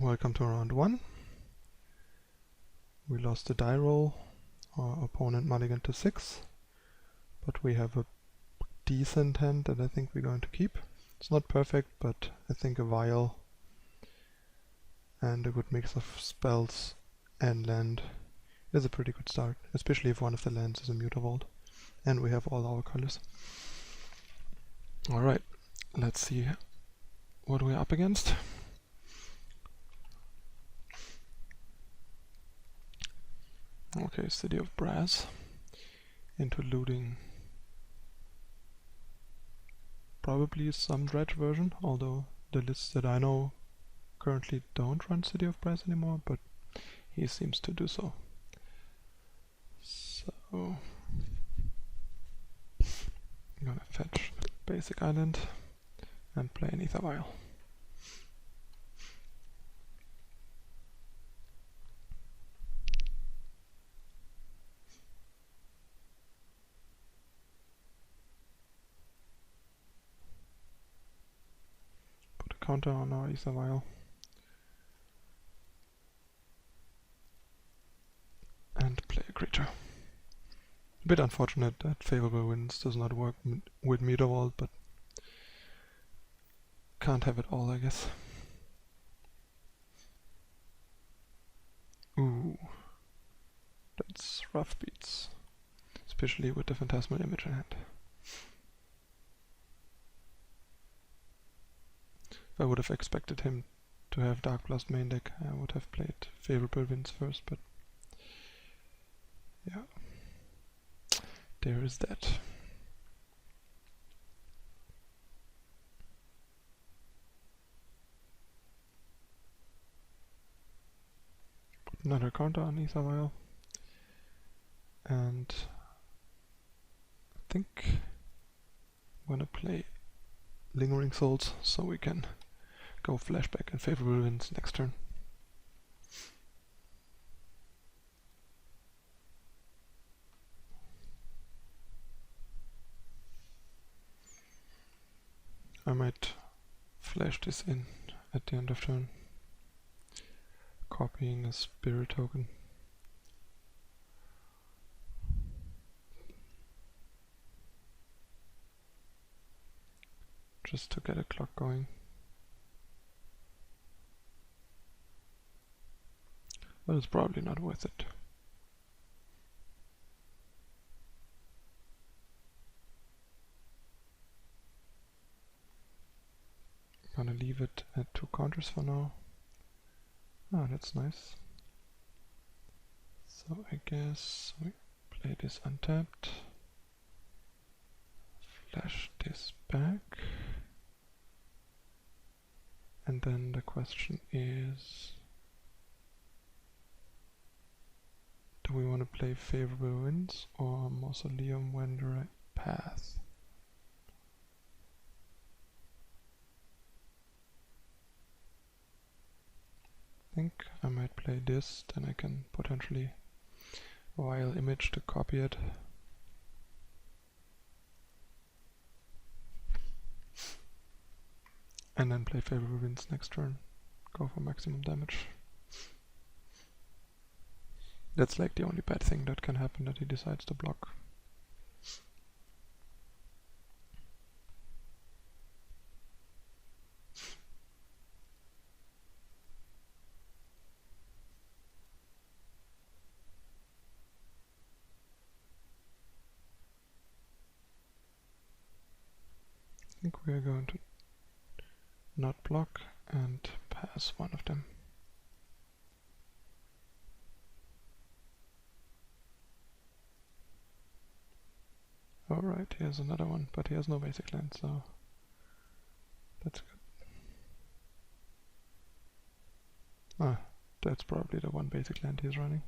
Welcome to round 1. We lost the die roll. Our opponent mulliganed to 6, but we have a decent hand that I think we're going to keep. It's not perfect, but I think a vial and a good mix of spells and land is a pretty good start, especially if one of the lands is a Mutavault and we have all our colors. Alright, let's see what we're up against. Okay, City of Brass into looting probably some Dredge version, although the lists that I know currently don't run City of Brass anymore, but he seems to do so. So I'm gonna fetch a basic island and play an Ether Vial. Put a counter on our Ether Vial. And play a creature. A bit unfortunate that Favorable Winds does not work with Mutavault, but can't have it all, I guess. Ooh, that's rough beats, especially with the Phantasmal Image in hand. If I would have expected him to have Dark Blast main deck, I would have played Favorable Winds first, but yeah, there is that. Put another counter on Ether Vial, and I think I'm gonna play Lingering Souls so we can go flashback and Favorable Winds next turn. I might flash this in at the end of turn, copying a spirit token. Just to get a clock going. But it's probably not worth it. I'm gonna leave it at 2 counters for now. Ah, that's nice. So I guess we play this untapped, flash this back, and then the question is, do we want to play Favorable Winds or Mausoleum Wanderer Path? I think I might play this, then I can potentially Vial Image to copy it. And then play Favorable Winds next turn. Go for maximum damage. That's like the only bad thing that can happen, that he decides to block. I think we are going to not block and pass one of them. Alright, here's another one, but he has no basic land, so that's good. Ah, that's probably the one basic land he's running.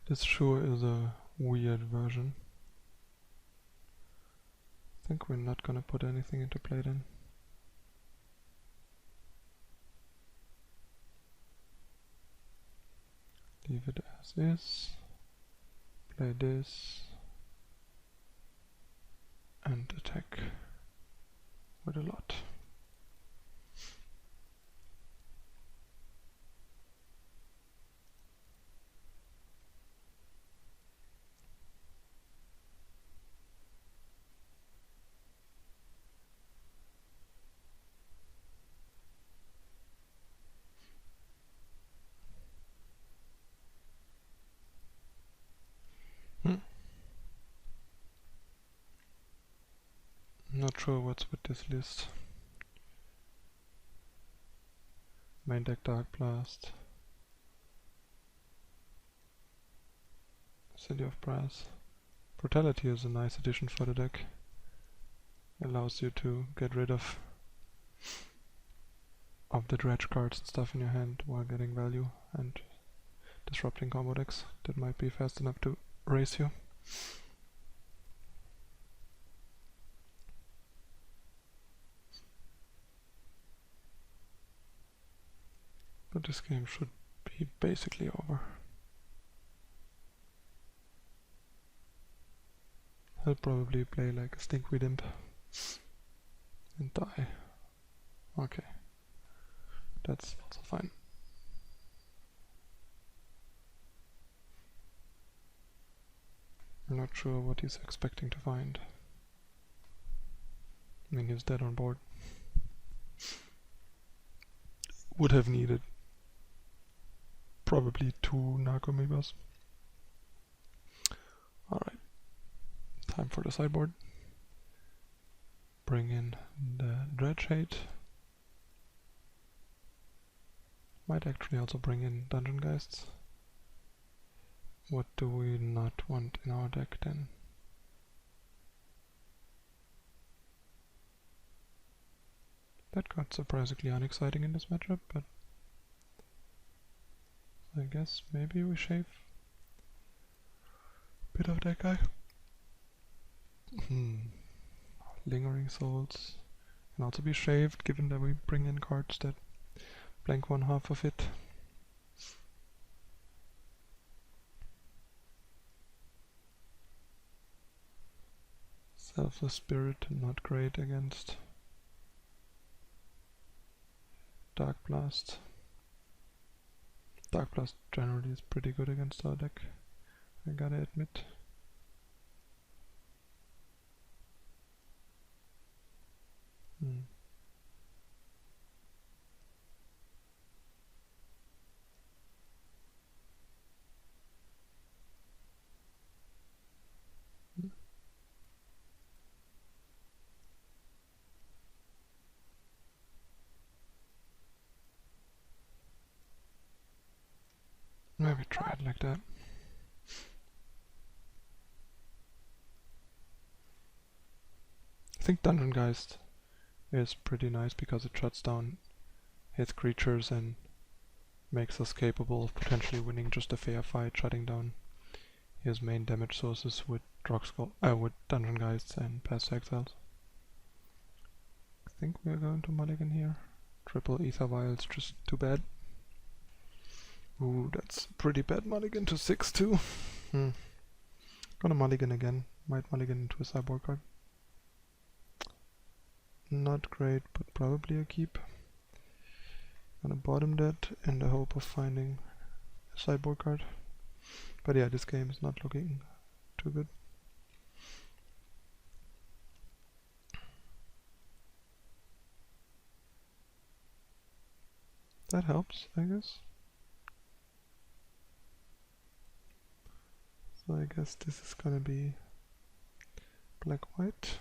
This sure is a weird version. I think we're not gonna put anything into play then. Leave it as is. Play this. And attack with a lot. Not sure what's with this list. Main deck Dark Blast. City of Brass. Brutality is a nice addition for the deck. Allows you to get rid of the Dredge cards and stuff in your hand while getting value and disrupting combo decks that might be fast enough to race you. But this game should be basically over. I'll probably play like a Stinkweed Imp and die. Okay, that's also fine. I'm not sure what he's expecting to find. I mean, he's dead on board. Would have needed probably 2 Narcomoebas. Alright, time for the sideboard. Bring in the Dredge Hate. Might actually also bring in Dungeon Geists. What do we not want in our deck then? That got surprisingly unexciting in this matchup, but I guess maybe we shave a bit of that guy. Lingering Souls can also be shaved, given that we bring in cards that blank 1/2 of it. Selfless Spirit, not great against Dark Blast. Dark Blast generally is pretty good against our deck, I gotta admit. Maybe try it like that. I think Dungeon Geist is pretty nice because it shuts down his creatures and makes us capable of potentially winning just a fair fight, shutting down his main damage sources with with Dungeon Geists and Past Exiles. I think we're going to mulligan here. Triple Ether Vials, just too bad. Ooh, that's a pretty bad mulligan to 6 too. Gonna mulligan again. Might mulligan into a sideboard card. Not great, but probably a keep. Gonna bottom that in the hope of finding a sideboard card. But yeah, this game is not looking too good. That helps, I guess. So I guess this is gonna be black-white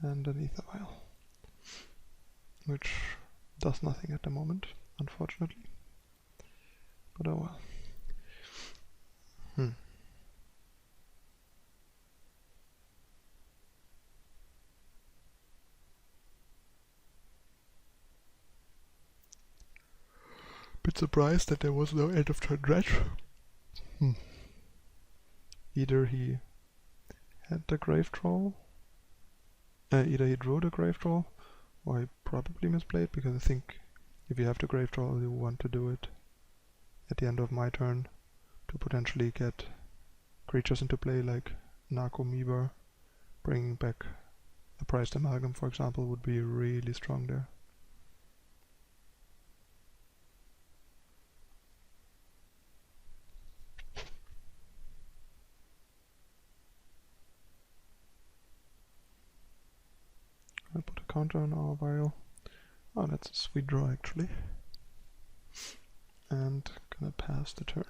and an Ether Vial, which does nothing at the moment, unfortunately. But oh well. Bit surprised that there was no end of turn Dredge. Either he had the Grave Troll, either he drew the Grave Troll, or he probably misplayed, because I think if you have the Grave Troll you want to do it at the end of my turn to potentially get creatures into play like Narcomoeba. Bringing back a Prized Amalgam, for example, would be really strong there. I'll put a counter on our vial. Oh, that's a sweet draw actually. And gonna pass the turn.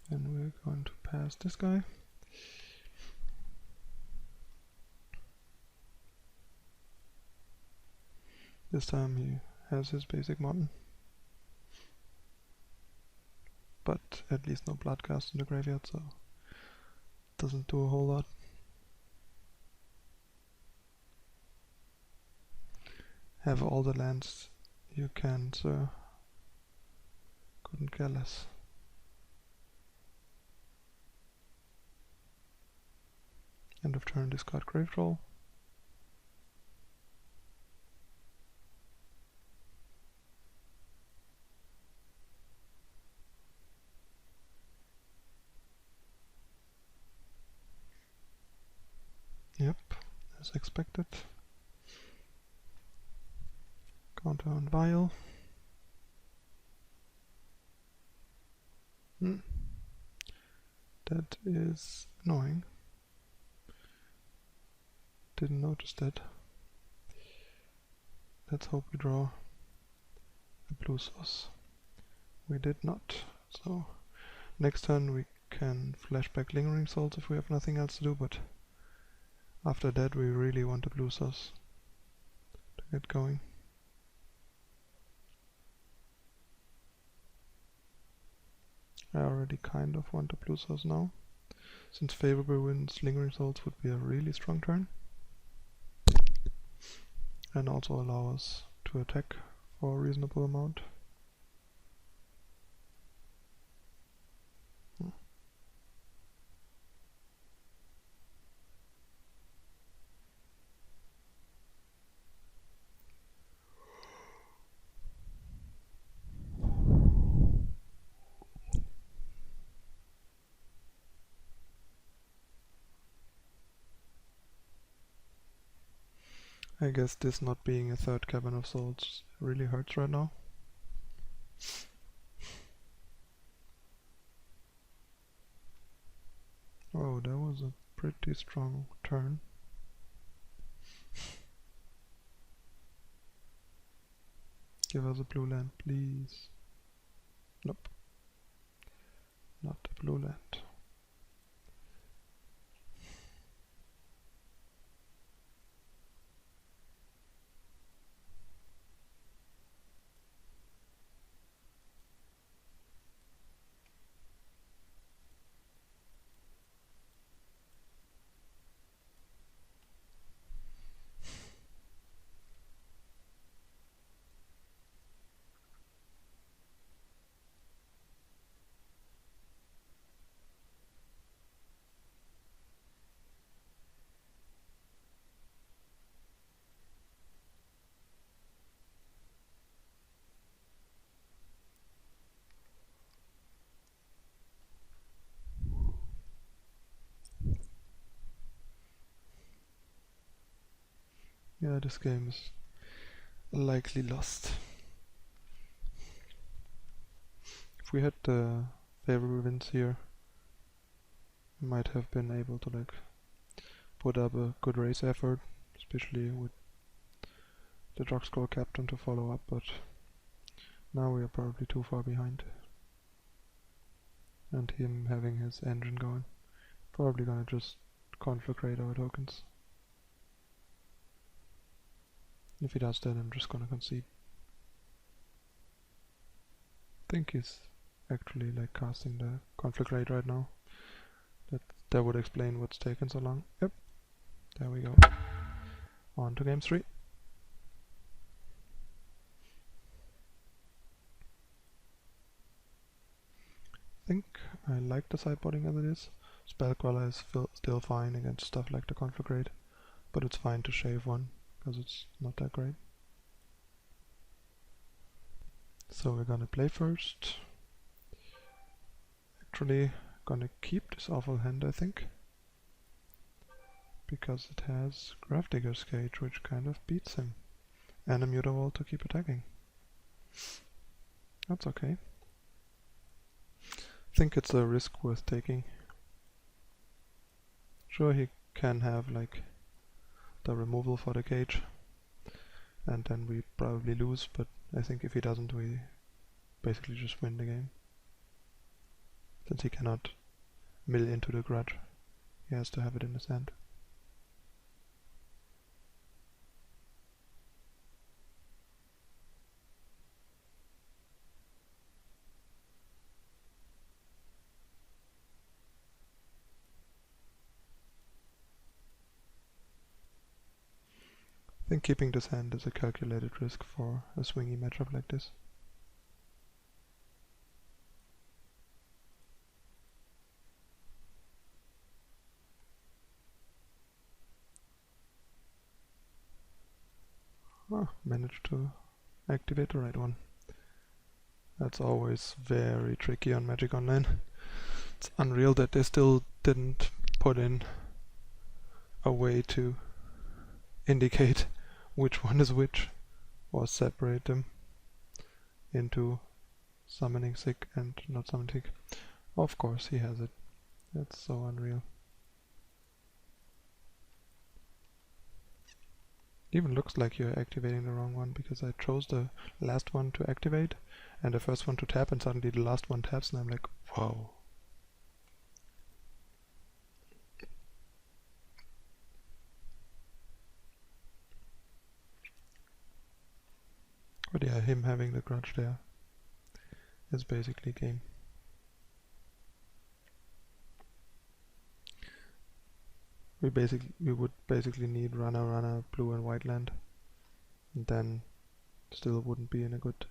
And we're going to pass this guy. This time he has his basic modern. But at least no Bloodcast in the graveyard, so doesn't do a whole lot. Have all the lands you can, sir. Couldn't care less. End of turn, discard Grave Troll. Yep, as expected. Counter on Vial. That is annoying. Didn't notice that. Let's hope we draw a blue source. We did not. So next turn we can flashback Lingering Souls if we have nothing else to do, but after that we really want a blue source to get going. I already kind of want a blue source now. Since favorable wins, Lingering Souls would be a really strong turn. And also allow us to attack for a reasonable amount. I guess this not being a third Cavern of Souls really hurts right now. Oh, that was a pretty strong turn. Give us a blue land, please. Nope. Not a blue land. Yeah, this game is likely lost. If we had the favorable wins here, we might have been able to like put up a good race effort, especially with the Drogskull captain to follow up, but now we are probably too far behind. And him having his engine going, probably gonna just conflagrate our tokens. If he does that, I'm just gonna concede. I think he's actually like casting the conflagrate right now. That would explain what's taken so long. Yep, there we go. On to game 3. think I like the sideboarding as it is. Spellcrawler is still fine against stuff like the Conflagrate, but it's fine to shave one, because it's not that great. So we're gonna play first. Actually gonna keep this awful hand, I think, because it has Gravedigger's Cage, which kind of beats him, and a Mutavault to keep attacking. That's okay. I think it's a risk worth taking. Sure, he can have like the removal for the cage, and then we probably lose, but I think if he doesn't, we basically just win the game. Since he cannot mill into the Grudge, he has to have it in his hand. I think keeping this hand is a calculated risk for a swingy matchup like this. Oh, managed to activate the right one. That's always very tricky on Magic Online. It's unreal that they still didn't put in a way to indicate which one is which, or separate them into summoning sick and not summoning sick. Of course he has it. That's so unreal. It even looks like you're activating the wrong one, because I chose the last one to activate and the first one to tap, and suddenly the last one taps, and I'm like, whoa. But yeah, him having the Grudge there is basically game. We would basically need runner, blue and white land, and then still wouldn't be in a good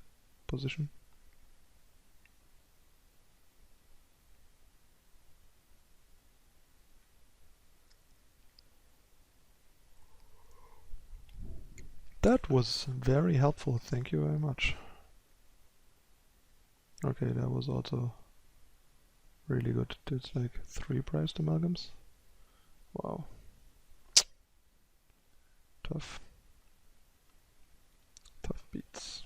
position. That was very helpful, thank you very much. Okay, that was also really good. It's like 3 priced amalgams. Wow. Tough. Tough beats.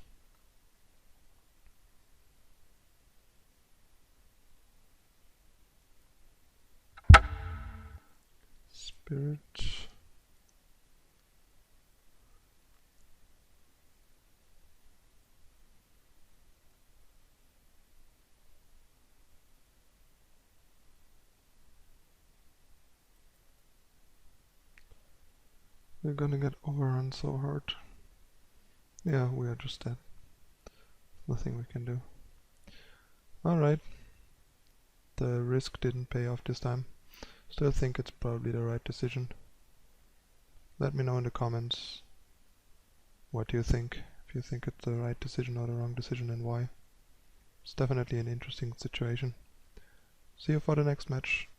Spirit. We're gonna get overrun so hard. Yeah, we are just dead. Nothing we can do. Alright. The risk didn't pay off this time. Still think it's probably the right decision. Let me know in the comments what you think. If you think it's the right decision or the wrong decision, and why. It's definitely an interesting situation. See you for the next match.